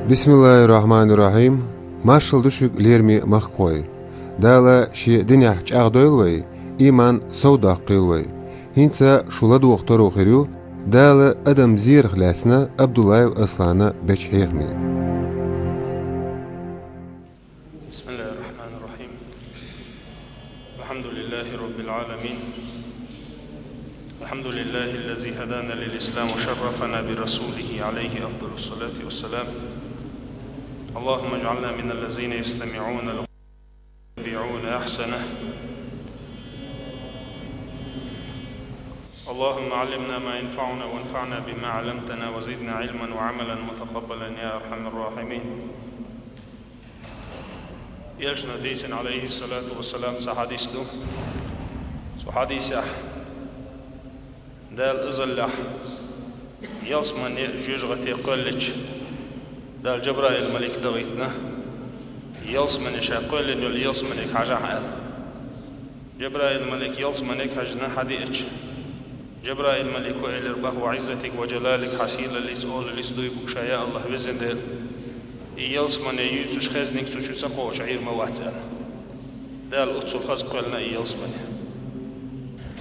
Bismillahirrahmanirrahim. Marshal düşük lermi mahkoy. Dala şi dinyah çağdoylvay, iman savda qilvay. Hinsa şula doktor oxiryu, dala adam zir xlasna Abdullayev aslana beçheyxmi. Bismillahirrahmanirrahim. Elhamdülillahi Rabbil alamin. Elhamdülillahi'llezî hedâna lil-İslam ve şerrefena bi rasulihi aleyhi afdalus salati vesselam. اللهم اجعلنا من الذين يستمعون ويتبعون أحسنه. اللهم علمنا ما ينفعنا وانفعنا بما علمتنا وزدنا علما وعملا متقبلا يا أرحم الراحمين. يلشنا ديسن عليه الصلاة والسلام سحديثه سحديثه دال أزلح يصمن جوجغتي قلج دال جبرائيل الملك دغيتنا يلصمنك شاقول إنه يلصمنك حاجة حال جبرائيل الملك يلصمنك حجنا حديئك جبرائيل الملك وإلى ربه وعزتك وجلالك حسيل اللي سؤال اللي سدوي بكشا يا الله بزن دل يلصمن يوتش خزنك تشو تقوى شعير مواتسال دال أتصل خزق لنا يلصمن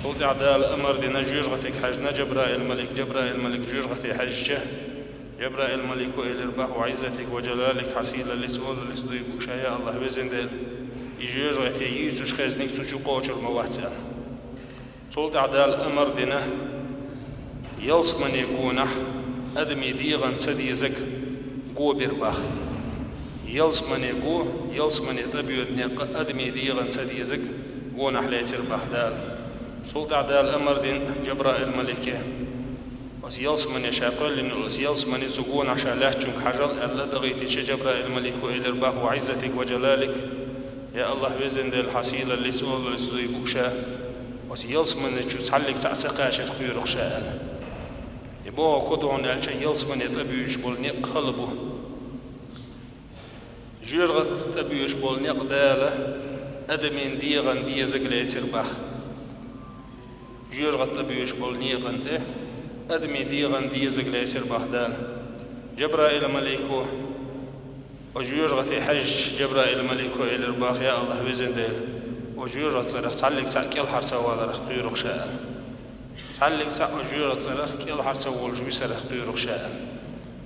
صوتي دال أمر دينا جوجغتك حجنا جبرائيل الملك جوجغتي حجته جبرائيل الملك إلى ربه وعزتك وجلالك حسيل اللي سؤال اللي سدوي بكشا يا الله بزن دل يجوجغتي يوتش خزنك تشو قوة المواتسال صوت عدال أمر دينا يلصمن يقونح أدمي ديغن سدي زك قو برباخ يلصمن يطبيو دنيق أدمي ديغن سدي زك قونح ليتر باخ دال صوت عدال أمر دين جبرائيل الملكة وس يلصمن يشاقل لأنه وس يلصمن يسقون عشان لاحجنك حجل ألا دغيتي جبرائيل الملك إلى رباخ وعزتك وجلالك يا الله بزن دل حسيل اللي سؤال اللي سدوي بكشا يلصمن شو تعلق تعتقاش خير خشاء يبوه كدعون الشي يلصمن يتبيوش بولنيق قلبه جرغت تبيوش بولنيق داله أدمين ديغن ديزق ليتر باخ جرغت تبيوش بولنيقن ده أدمي ديغن ديزق ليتر باخ دال جبرائيل مليكو وجرغت حج جبرائيل مليكو إلى الباخ يا الله بزن دال وجورة صرخ تعلق تعكيل حرسا ولا رخ طيرق شاء تعلق تع وجورة صرخ كيل حرسا والجوي صرخ طيرق شاء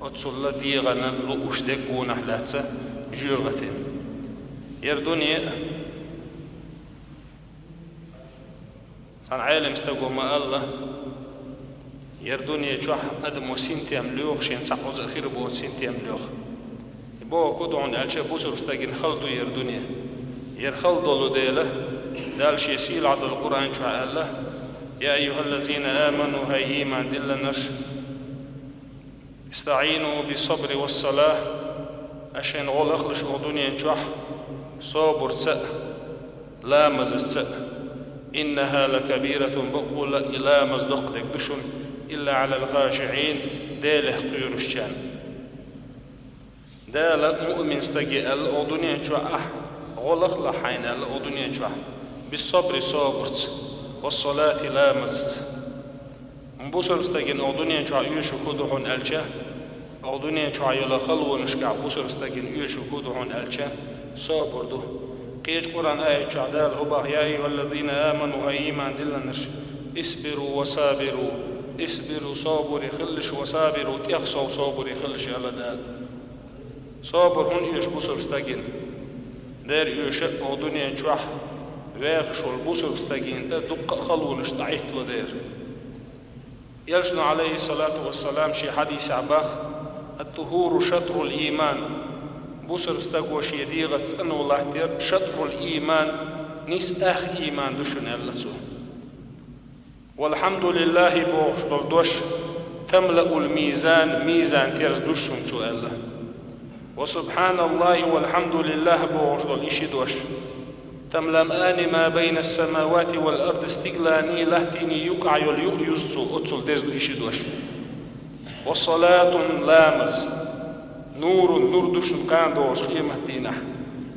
وتصل ديغنا لقوش دك ونحلاتها جورغتين يردوني عن عالم استقوا ما الله يردوني جوح أدم وسنتي أملوخ شين سعوز أخير بو سنتي أملوخ يبوا كودعون ألشة بوسر استقين خلدو يردوني يرخل ضلو ديله دال شي سيل عد القرآن شو الله يا أيها الذين آمنوا هاي إيمان دل نش استعينوا بالصبر والصلاة عشان غلق لش أردني نشوح صبر تسأ لا مزتسأ إنها لكبيرة بقول لا مزدق دكبشن إلا على الخاشعين ديله قير الشان دال مؤمن استجي الأردني نشوح غلق لحين الأردنية جوا بالصبر صابرت والصلاة لا مزت مبصر استجن أردنية جوا يوشو كودهون ألشة أردنية جوا يلا خلو نشكع بصر استجن يوشو كودهون ألشة صابردو قيج قرآن آية جوا دال هبا يا أيها الذين آمنوا هاي إيمان دلنش اصبروا وصابروا اصبروا صابر خلش وصابروا تيخصوا صابر خلش على دال صابر هون يوش بصر استجن دار يوشق ودنيا جوح واخش والبوسر استجين دق خلونش ضعيت لدير يلشنا عليه الصلاة والسلام شي حديث عباخ الطهور شطر الإيمان بوسر استجوا شي ديغة أنه الله تير شطر الإيمان نيس أخ إيمان دشن ألتسو والحمد لله بوش دلدوش تملأ الميزان ميزان تيرز دشن سؤال وسبحان الله والحمد لله بوجدل إشي دوش تملأان ما بين السماوات والأرض استقلاني لهتيني يقع يسو أتصل ديزدو إشي دوش وصلاة لامز نور دشن كان دوش قيمتينح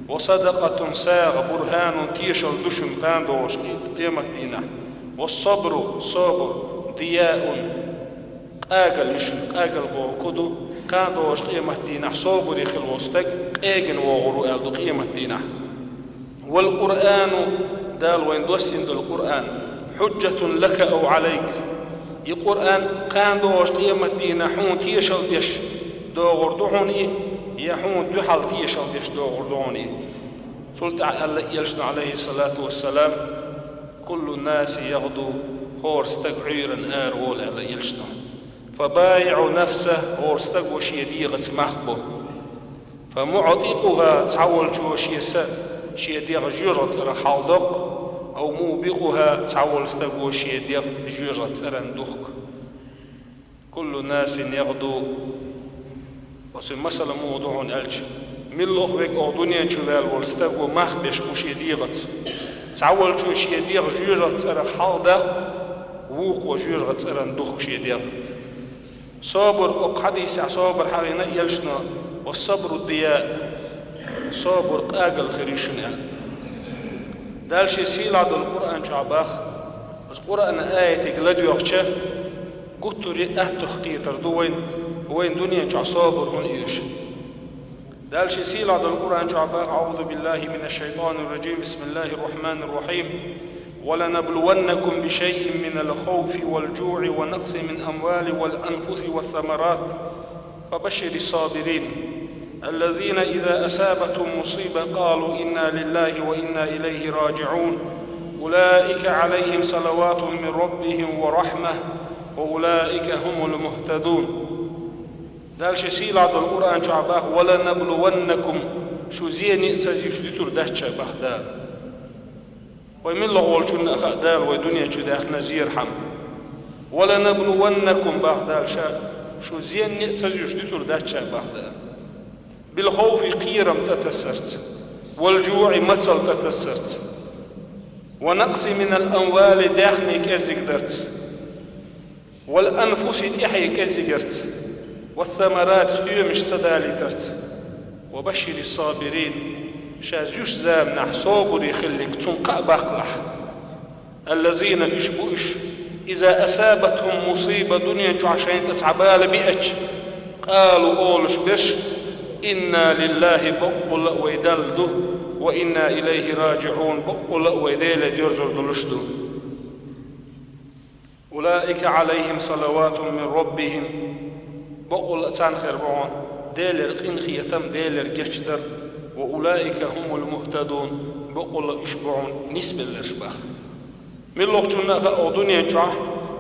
وصدقة ساغ برهان تيشل دشن كان دوش قيمتينح والصبر صبر ضياء قاقل يشن قاقل بوكدو قادوش قيمة دينا صابر خلوستك ايجن وغرو الدو قيمة دينا والقرآن دال وين دوسين القرآن حجة لك أو عليك القرآن قادوش قيمة دينا حون تيشل ديش دو غردوهون إيه يحون دو حال تيشل ديش دو غردوهون إيه سلط يلجنا عليه الصلاة والسلام كل الناس يغدو هورستق عيرا آرول على يلجنا فبايع نفسه هورستق وشي ديغة مخبو فمعطيقها تحول شو شي ديغ جيرة رحالدق أو موبقها تحول استق وشي ديغ جيرة رندوك كل الناس يغدو مثلا موضوع ألج من لوخ بك أو دنيا شوال والستق ومخ بيش بوشي ديغت تعول شو شي ديغ جيرت أرى حالدق ووق وجيرت أرى ندوخ شي ديغ صابر أقحديس صابر حالينا يلشنا والصبر الضياء صابر قاقل خريشنا دال شي سيلاد القرآن شعباخ القرآن آية قلد يوخشه قلت لي أهتخقيتر دوين وين دنيا شع صابر هون إيش دال شي سيلاد القرآن شعباخ أعوذ بالله من الشيطان الرجيم بسم الله الرحمن الرحيم ولنبلونكم بشيء من الخوف والجوع ونقص من أموال والأنفس والثمرات فبشر الصابرين الذين إذا أصابتهم مصيبة قالوا إنا لله وإنا إليه راجعون أولئك عليهم صلوات من ربهم ورحمة وأولئك هم المهتدون دال شي سيلاد القرآن شعباخ ولنبلونكم شو زيني تزي شو ديتور دهشة بخدال ومن لغول شو نأخذ دال ودنيا شو داخل نزير حم ولنبلونكم بخدال شو زيني تزي شو ديتور دهشة بخدال بالخوف قيرم تتسرت والجوع مثل تتسرت ونقص من الأموال داخل كزي قدرت والأنفس تحيي كزي قرت والثمرات ستيومش سدالي ترت وبشر الصابرين شازيوش زامنح صابر يخليك تنقع باقلح الذين يشبوش إذا أصابتهم مصيبة دنيا عشان تسعبال بيأج قالوا أولش بش إنا لله بقول ويدلده وإنا إليه راجعون بقول ويدل ديرزر دلشدو أولئك عليهم صلوات من ربهم بقول أتان خربون ديلر قنخي يتم ديلر جشدر وأولئك هم المهتدون بقول إشبعون نسبة الأشباخ من لوقتنا أو دنيا جوا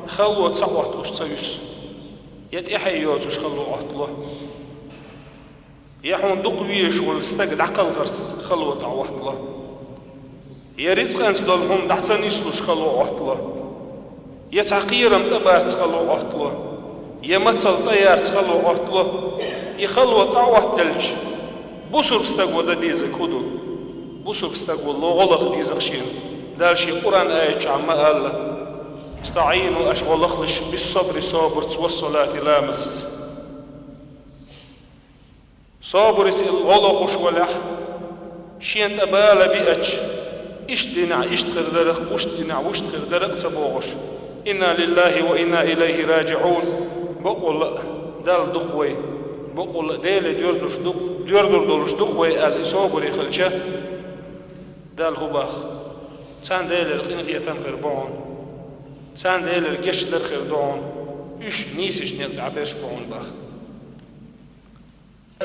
خلوة سعوات أشتيس يتحيوتش خلوة أطله يحون دقويش والستجد عقل غرس خلوة أطله يريد قانس دولهم دحتن يسلوش خلوة أطله يتعقيرا تبارت خلوة أطله يمثل طيار تخلو أطله يخلو طعوة تلج بوسر بستقوى دا ديزك هدو بوسر بستقوى الله غلق ديزك شين دال شي قرآن آية عما قال استعينوا أشغل أخلش بالصبر صابرت والصلاة لا مزت صابرت الغلق شولح شين تبال بيأج اشتنع اشتخر درق واشتنع واشتخر درق تبوغش إنا لله وإنا إليه راجعون بقول دال دقوي بقول ديل ديرزر دولش دقوي الإصابة خلشة دال هباخ تان ديل القنقية خربون تان ديل الجش در خردون إيش نيسش نلقى عبيش بعون باخ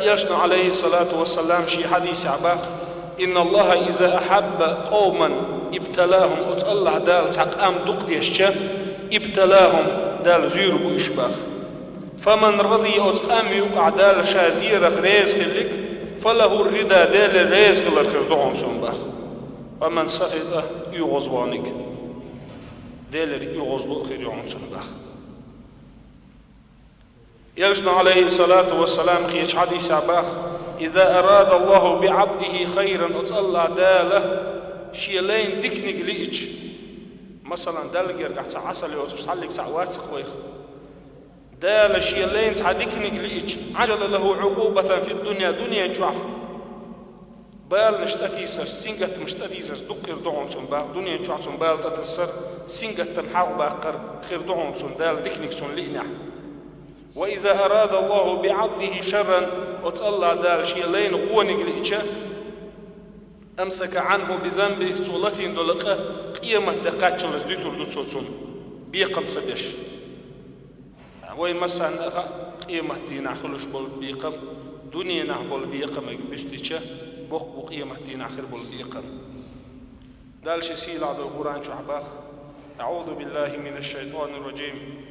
يلشنا عليه الصلاة والسلام شي حديث عباخ إن الله إذا أحب قوما ابتلاهم أتالله دال تقام دقديشة ابتلاهم دال زيربو إشباخ فمن رضي أتقام يقع دال شازير ريز خلق فله الرضا دال ريز خلق خردوهم سنباخ ومن سخط يغزوانك دال يغزلو خيريون سنباخ يلجنا عليه الصلاة والسلام خيش حديث عباخ إذا أراد الله بعبده خيرا أتالله داله شيلين دكنك ليج مثلا دلقر قاعد عسل يوتش تعلق ساعات خويخ دال شيلين تعدكنك ليج عجل له عقوبة في الدنيا دنيا جوح بال نشتثيسر سنجت مشتثيسر دقر دعون سن باق دنيا جوح سن بال تتسر سنجت تمحاو باقر خير دعون سن دال دكنك سن لينح وإذا أراد الله بعبده شرا وتطلع دال شيء لين قونك لإيشا أمسك عنه بذنبه صولتين دولقة قيمة دقات شلز ديتور دوتسوتسون بيقم سبيش وين مسا قيمة دينا خلوش بول بيقم دنيا نحبول بيقم بستيشا بوق قيمة دينا آخر بول بيقم دال شي سيل عبد القرآن شعباخ أعوذ بالله من الشيطان الرجيم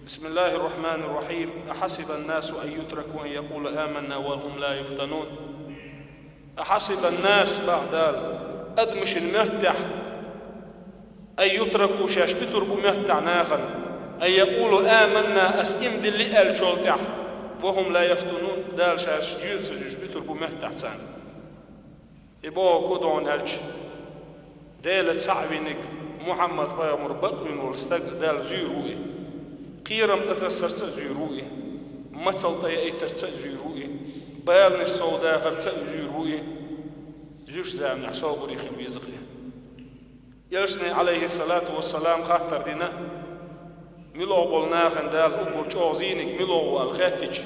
بسم الله الرحمن الرحيم أحسب الناس أن يتركوا أن يقول آمنا وهم لا يفتنون أحسب الناس بعد أدمش المهتح أن يتركوا شاش بتربوا مهتع ناخن أن يقولوا آمنا أسئم دلي أل شولتح وهم لا يفتنون دال شاش جيلس جوش بتربوا مهتع سان إبوه كودعون ألش دال تعوينك محمد بيامر بطوين والستق دال زيروي قيرم تتسرت زيروي متصلطي أي ترت زيروي بيالنش صودا خرت زيروي زوش زام نحسو بريخ بيزقي يلشني عليه الصلاة والسلام خاطر دينا ملو بولنا خندال أقول شوزينك ملو الخاتج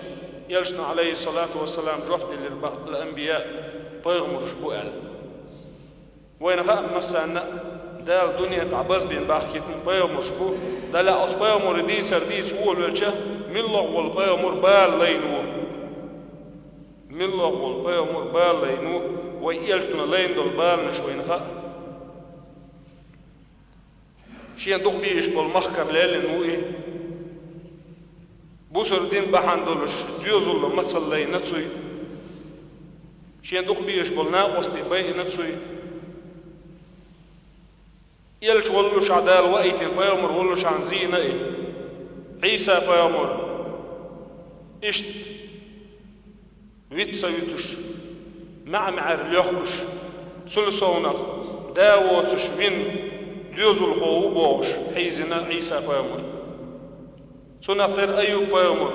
يلشني عليه الصلاة والسلام جهد الأنبياء بيغمر شبوال وين خاء مسانا دال دنيا تعبز بين باخيتن بيغمر شبو دال أص بيغمر دي سرديس هو الوجه ملو والبيغمر بال لينو ملو والبيغمر بال لينو ويلشنا لين دول بال مش وين خاء شين دوخ بيش بالمخكر ليل نوئي بوسر دين بحان دولش ديوزول متصل لي نتسوي شين دوخ بيش بالناقوستي بي نتسوي يلش ولوش عدال وقيتين بيامر ولوش عن زينة عيسى بيامر اشت ويتسا ويتوش معمعر اليخوش سلسونخ داوتش وين ديوزول خو بوش حيزنا عيسى بيامر سنختار أيوب بيامر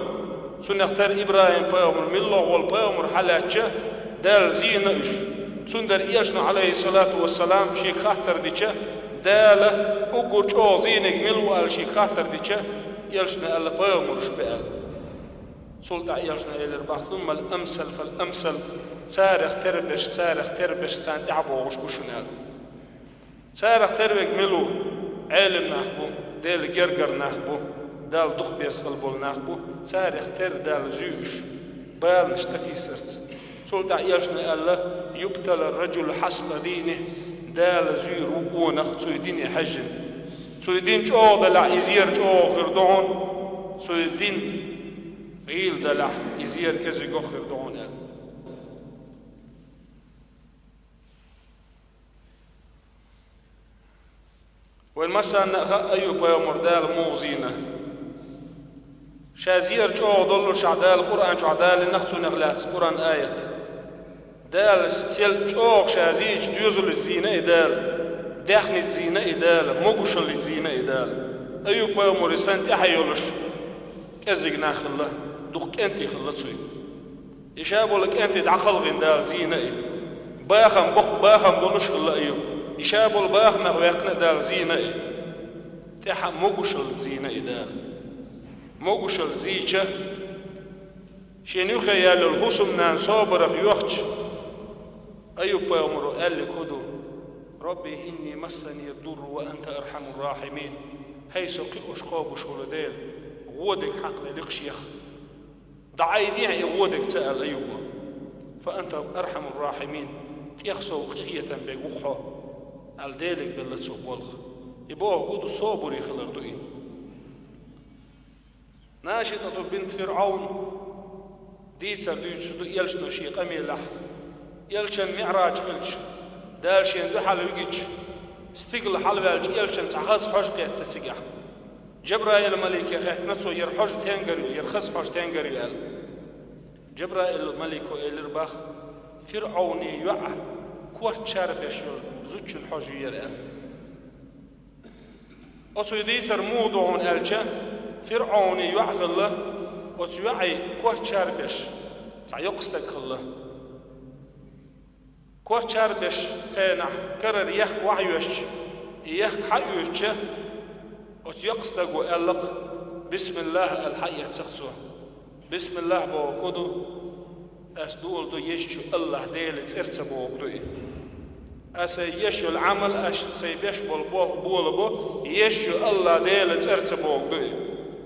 سنختار إبراهيم بيامر من الله والبيامر حالاتشه دال زينة إش سندر إيشنا عليه الصلاة والسلام شيء خاطر ديشه دال أقول شو زينك ملو على شيء خاطر ديشه يلشنا ألا بيامر شبال سلطة يلشنا إلى البحث ثم الأمثل فالأمثل سارخ تربش سان تعبوش بشنال سارخ تربك ملو علم نحبو دال جرجر نحبو دال دخ بيسخل بول نحبو سارخ تر دال زيوش بال نشتكي سرت سلطة يلشنا ألا يبتلى الرجل حسب دينه دال زيرو ونخ تسويدين حجن تسويدين جو دلع إزير جو خردون تسويدين غيل دلع إزير كزي جو خردون والمسا أيوب يا مردال موزينة شازير جو ضلو شعدال قرآن شعدال نختو نغلاس قرآن آية دال ستيل جوخ شازيج ديوزل الزينة دال داخل الزينة دال موقشل الزينة دال أيوب يوم رسانت أحيولش كزيق ناخله دوخ أنت خلصوي يشابه لك أنت دعقل غندال زينة باخم بق باخم بلوش خلا أيوب يشابه الباخ مغويقنا دال زينة تحا موقشل الزينة دال موقشل زيجة شنو خيال الحسن نان صابر يوخش أيوب يأمر قال لك هدو ربي إني مسني الضر وأنت أرحم الراحمين حيث أشقاب شولدال غودك حق لك شيخ دعايدين غودك سأل أيوب فأنت أرحم الراحمين يخسو قية بيقوخه الدالك بلتسو والخ يبوه هدو صابر يخلر دوئي ناشطة بنت فرعون ديتسر ديتشدو يلشنو شي قميلح يلشن معراج خلش دالشين دو حال ويجيش استقل حال والج يلشن تحخص حوش قيت تسقح جبرائيل الملك يخيت نتسو يرحوش تنقريو يرخص حوش تنقريو قال جبرائيل الملك إلرباخ فرعوني يوعى كورت شاربشول زوجن حوش يرقل أتو ديتر موضوعون ألجا فرعوني يوعى الله وتوعي كورت شاربش تعيقستك الله كورت شاربش خينح كرر يخ وحيوش يخ حيوش وتيقستك وقالك بسم الله الحي تسخسوه بسم الله بوكودو أسدول دو يشجو الله ديل ترتب بوكدوي أسيشو العمل سيبيش بول يشجو الله ديل ترتب بوكدوي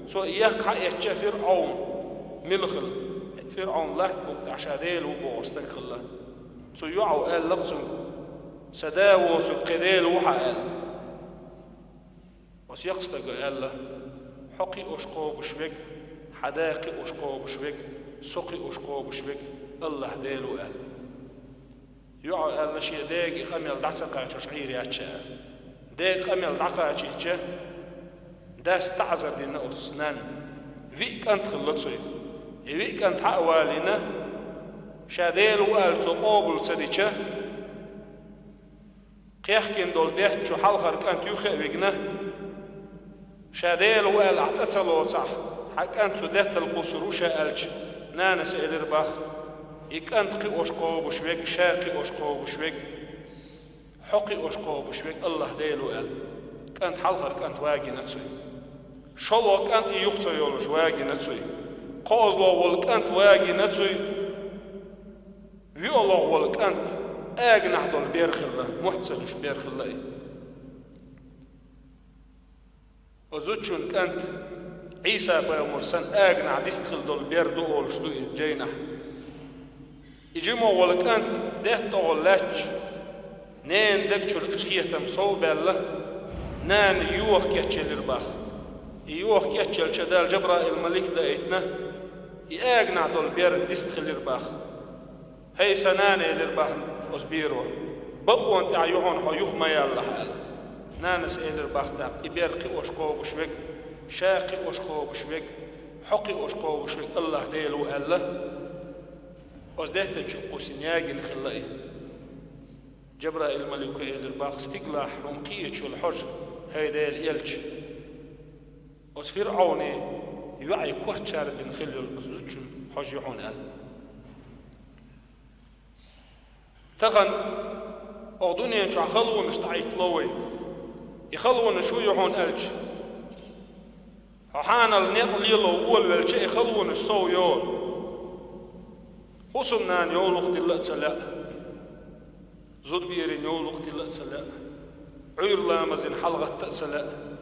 سو يقع يتجا فرعون ملخل فرعون لا تبوك عشا ديل وبوستك الله سو يعو قال لغتو سداو سو قديل وحا قال وس يقصدق قال له حقي أشقو بشبك حداقي أشقو بشبك سقي أشقو بشبك الله ديل وقال يعو قال لشي داقي قميل دعسقا تشعير ياتشا داقي قميل دعقا تشيتشا دا استعذر دينا أسنان فيك أنت خلطوي فيك أنت حقوالينا شاديل وقال تقابل سديتشا قيحكين دول ديت شو حلقر كانت يوخي بيقنا شاديل وقال اعتسلوا صح حق أنت سديت القصر وشاقلش نانس إلرباخ إك أنت قي أشقو بشويك شاقي أشقو بشويك حقي أشقو بشويك الله ديل وقال كانت حلقر كانت واقي نتسوي شلو كانت يخصو يولوش واقي نتسوي قوزلو والكانت واقي نتسوي ويولو والكانت أجنح دول بيرخلة محتسنش بيرخلة وزوجون كانت عيسى بيومرسن أجنح ديستخل دول بيردو أولش دو جينح يجيمو والكانت دهت أغلاتش نين دكتور قية تمصو بالله نان يوخ كيتشل رباخ يوخ كيتشل شدال جبرا الملك دايتنا يأجنح دول بير ديستخل رباخ هي سناني لرباخ أصبيرو بقوان تعيوهون حيوخ ما يالله حال نانس إلر باختاق إبيرقي أشقو بشوك شاقي أشقو بشوك حقي أشقو بشوك الله ديلو ألا أصدهتن شقو سنياغي نخلائي جبرائيل الملك إلر باخ استقلاح رمقية والحج هاي ديل يلج أصفير عوني يوعي كوهتشار بن خلو الزوجن حج يحون أل تغن أغدوني أنشو خلوون اشتعيت لوي يخلوون شو يحون ألج حانا النقل يلو أول والشي يخلوون شسو يول حسنان يول وقت الله تسلاء زود بيرين يول وقت الله تسلاء عير لامزين حلغة تسلاء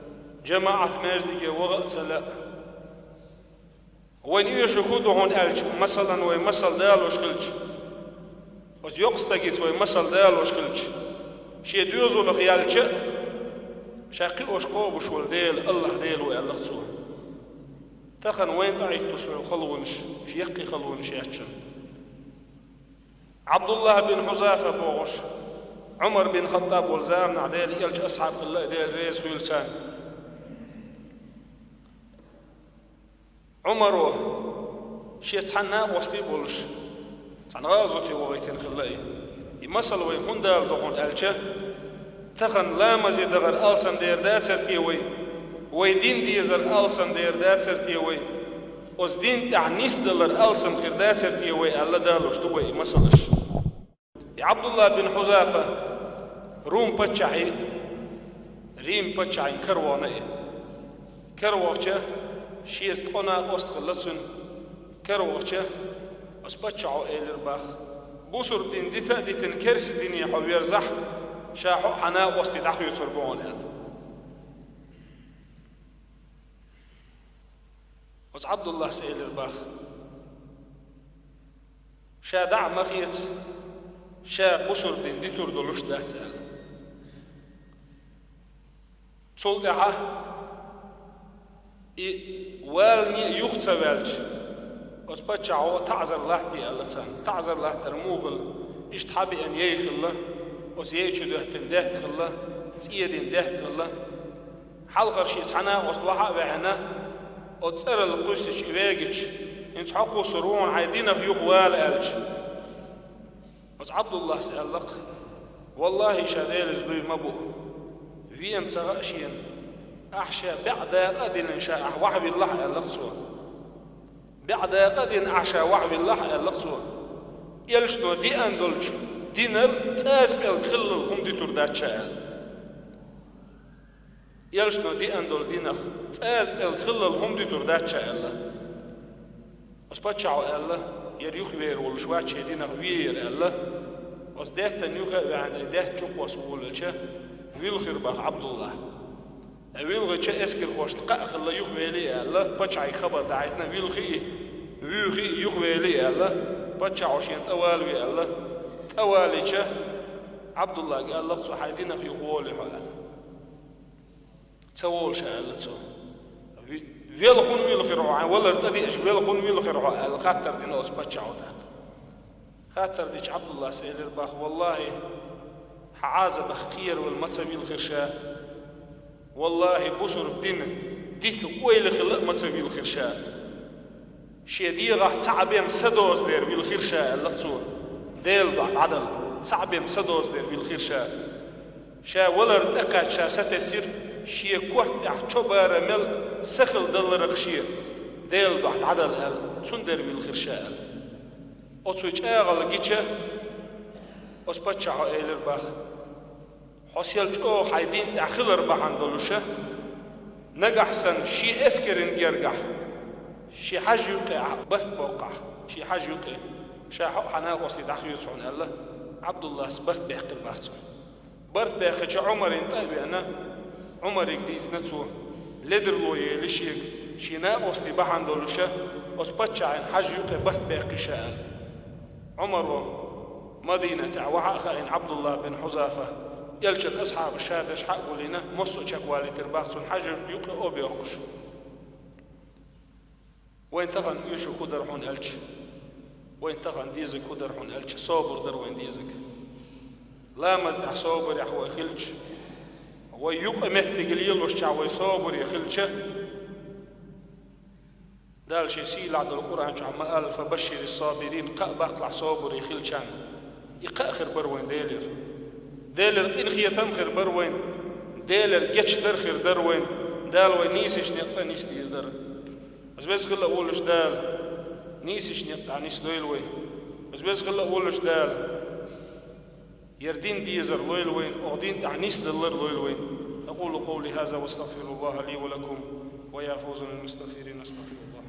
جماعة ماجدية وغا تسلاء وين يشكودو هون ألج مثلا وين مثل دال وشغلج وز يقصدقيت وي مسل دال وشخلج شي دوزو لخيالش شاقي وشقو بشول ديل الله ديل وي خصوه تخن وين تعيتو شو خلونش شي يقي خلونش ياتشن عبد الله بن حذافة بوغش عمر بن خطاب والزام نعديل يلج أصحاب الله ديل ريز خيلسان عمر شي تحنا وسطي بولش تنغازوتي وغيتين خلائي يمثل ويكون دال دخون ألشة تخن لا مزيد غير ألسن دير دات سرتيوي ويدين ديزر ألسن دير دات سرتيوي وز دين تعنيس دلر ألسن خير دات سرتيوي ألا دالوش دوي يمثلش يا عبد الله بن حذافة روم بتشعي ريم بتشعي كرواني كرواتشة شيست قنا أستغلتسن كرواتشة أسبتشعو إلر باخ بوسر دين ديتا ديتن كرس ديني حوير زح شاحو حنا وسط دحو يسربون وز عبد الله سئلر باخ شا دع مخيت شا بوسر دين ديتور دولوش ده تسأل تصول دعا والني يخصى والج وسبتشعو تعذر لحتي ألتسان تعذر لحت الموغل اشتحبي أن يخله وسييشو دهتن دهت خله تسيدين دهت خله حلقر شي تحنا وصلحا بهنا وتسأل القسش إباجش إنت حقو سرون عايدين خيوخ والألج وز عبد الله سألق والله شاديل زدوي مبو فيم تغاشين أحشى بعد قد إن شاء وحبي الله ألقصوا بعد قد أحشى وحبي الله ألقصوا يلشنو دي أندلج دينر تاسبل خلل هم دي تردات شاء يلشنو دي أندل دينر تاسبل خلل هم دي تردات شاء الله أسبتشعو ألا يريخ وير والشوات شدينا وير ألا أصدقت نيوخ يعني ده شوق وسول الشة ويلخر بخ عبد الله ويلغ شة أسكر خوش تقأخ الله يخ ويلي ألا بتشعي خبر دعيتنا ويلخي يخ ويلي ألا بتشعو شين توالي ألا توالي شة عبد الله قال الله تسو حيدينا في يخولي حال تسول شة ألا تسو ويلخون ويلخر ولا ارتدي إيش ويلخون ويلخر حال خاطر دينا أسبتشعو ده خاطر ديش عبد الله سئل الباخ والله حعازة بخير والمتسوي الخرشاء والله بصر بدين ديت ويل خلق متسوي الخرشاء شيدي راح صعبهم سدوز دير بالخرشاء اللقطون ديل بعد عدل صعبهم سدوز دير بالخرشاء شا ولا ارتقى شا ستسير شي كورت احتبار مل سخل دل رخشير ديل بعد عدل ال تندر بالخرشاء أتوجه أغلى جيشه أسبتشعو إيلر باخ حسيل جو حيدين داخل ربح عندلوشه نجح سن شي أسكرين جرجح شي حاج يقع بث بوقع شي حاج يقع شا حنا وصل داخل يسون الله عبد الله سبرت بيحكي البحث برت بيحكي عمر انتبه أنا عمر يقديس نتسو لدر لويه لشيك شي نا وصل بح عندلوشه أسبتشعين حاج يقع بث بيحكي شأن عمر مدينة وعاخين عبد الله بن حذافة يلجد أصحاب الشابش حقوا لنا مصو شكوالي ترباخسون حجر يقع أو بيقش وين تغن يشو كدرحون ألج وين تغن ديزك كدرحون ألج صوبر در وين ديزك لا مزدع صوبر يحوى خلج ويقع مهتقليل وشعوى صوبر يخلج دال شي سيل عند القرآن شعما قال فبشر الصابرين بقلع صابر يخيل شان يقاخر بروين ديلر إن خي تمخر بروين ديلر جتش درخر دروين دال وين نيسش نقطع نيس دير در بس خلا أقولش دال نيسش نقطع نيس دويل وين بس خلا أقولش دال يردين ديزر لويل وين أودين تعنيس دلر لويل وين أقول قولي هذا واستغفر الله لي ولكم ويا فوز المستغفرين استغفر الله